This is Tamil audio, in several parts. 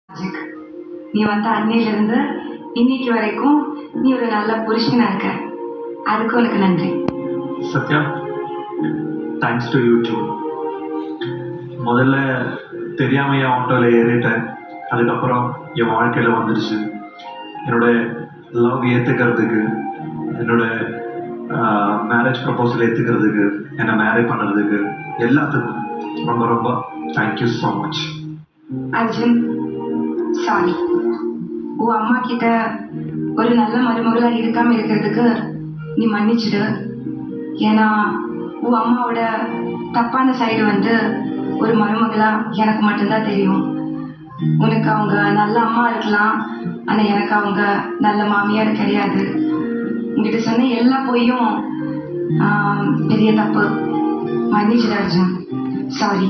அஜிக், நீ வந்த அன்னையிலிருந்து இன்னைக்கு வரைக்கும் நீ ஒரு நல்ல புருஷனா இருக்க. அதுக்கு உனக்கு நன்றி. Sathya, thanks to you too. முதல்ல தெரியாம என் ஆட்டோவில் ஏறிட்டேன். அதுக்கப்புறம் என் வாழ்க்கையில் வந்துடுச்சு. என்னோட லவ் ஏற்றுக்கிறதுக்கு, என்னோட மேரேஜ் ப்ரப்போசல் ஏற்றுக்கிறதுக்கு, என்னை மேரேஜ் பண்ணுறதுக்கு, எல்லாத்துக்கும் ரொம்ப ரொம்ப thank you so much. Arjun, sorry. உன் அம்மா கிட்ட ஒரு நல்ல மருமகளா இருக்காம இருக்கிறதுக்கு நீ மன்னிச்சிடு. ஏன்னா உன் அம்மாவோட தப்பான சைடு வந்து ஒரு மருமகளா எனக்கு மட்டும்தான் தெரியும். உனக்கு அவங்க நல்ல அம்மா இருக்கலாம், ஆனா எனக்கு அவங்க நல்ல மாமியார் கிடையாது. உங்ககிட்ட சொன்ன எல்லா பொய்யும் பெரிய தப்பு. மன்னிச்சிடு அர்ஜுன், சாரி.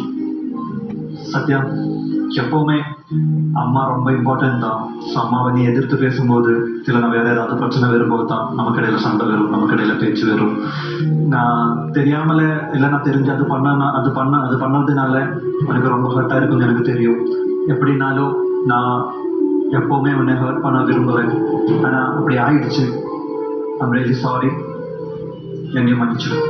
சத்யா, எப்போவுமே அம்மா ரொம்ப இம்பார்ட்டன்ட் தான். ஸோ அம்மாவை நீ எதிர்த்து பேசும்போது இல்லைனா வேறு ஏதாவது பிரச்சனை வரும்போது தான் நமக்கு இடையில சண்டை வரும், நமக்கு இடையில பேச்சு வரும். நான் தெரியாமல இல்லை நான் தெரிஞ்சு அது பண்ணதுனால எனக்கு ரொம்ப ஹர்ட்டாக இருக்குன்னு எனக்கு தெரியும். எப்படினாலும் நான் எப்போவுமே உன்னை ஹர்ட் பண்ண விரும்புவேன். ஆனால் அப்படி ஆயிடுச்சு. I'm really sorry. என்னையும் மன்னிச்சிடும்.